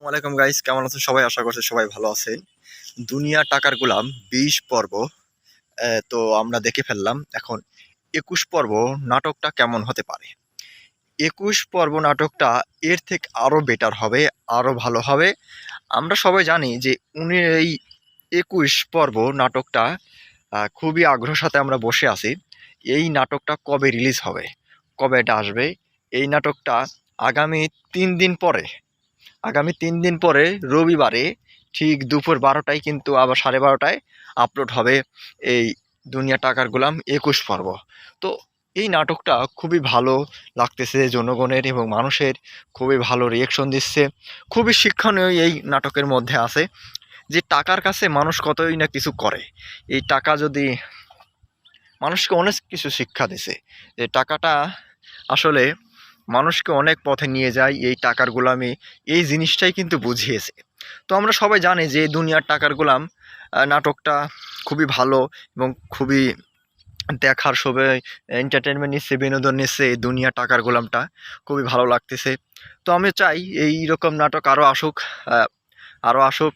ওয়ালাইকুম গাইস, কেমন আছেন সবাই? আশা করছি সবাই ভালো আছেন। দুনিয়া টাকার গোলাম 20 পর্ব তো আমরা দেখে ফেললাম। এখন 21 পর্ব নাটকটা কেমন হতে পারে। 21 পর্ব নাটকটা এর থেকে আরো বেটার হবে, আরো ভালো হবে। আমরা সবাই জানি যে উনি এই 21 পর্ব নাটকটা খুবই আগ্রহের সাথে আমরা বসে আছি। এই নাটকটা কবে রিলিজ হবে, কবে এটা আসবে। এই নাটকটা আগামী 3 দিন পরে, রবিবারে ঠিক দুপুর 12টায়, কিন্তু আবার 12:30টায় আপলোড হবে এই দুনিয়া টাকার গোলাম 21 পর্ব। তো এই নাটকটা খুবই ভালো লাগতেছে জনগণের, এবং মানুষের খুবই ভালো রিয়েকশন দিচ্ছে। খুবই শিক্ষণীয় এই নাটকের মধ্যে আছে যে টাকার কাছে মানুষ কতই না কিছু করে। এই টাকা যদি মানুষকে অনেক কিছু শিক্ষা দিছে, যে টাকাটা আসলে মানুষকে অনেক পথে নিয়ে যায়। এই টাকার গোলামি এই জিনিসটাই কিন্তু বুঝিয়েছে। তো আমরা সবাই জানি যে দুনিয়ার টাকার গোলাম নাটকটা খুবই ভালো, এবং খুবই দেখার সবাই এন্টারটেনমেন্ট নিচ্ছে, বিনোদন নিচ্ছে। এই দুনিয়া টাকার গোলামটা খুবই ভালো লাগতেছে। তো আমি চাই এই রকম নাটক আরও আসুক, আরও আসুক।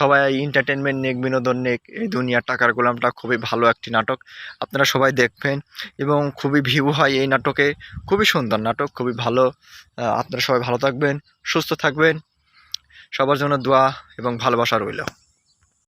সবাই এন্টারটেনমেন্ট নিক, বিনোদন নিক। এই দুনিয়ার টাকার গোলামটা খুবই ভালো একটি নাটক, আপনারা সবাই দেখবেন। এবং খুবই ভিউ হয় এই নাটকে, খুবই সুন্দর নাটক, খুবই ভালো। আপনারা সবাই ভালো থাকবেন, সুস্থ থাকবেন। সবার জন্য দোয়া এবং ভালোবাসা রইল।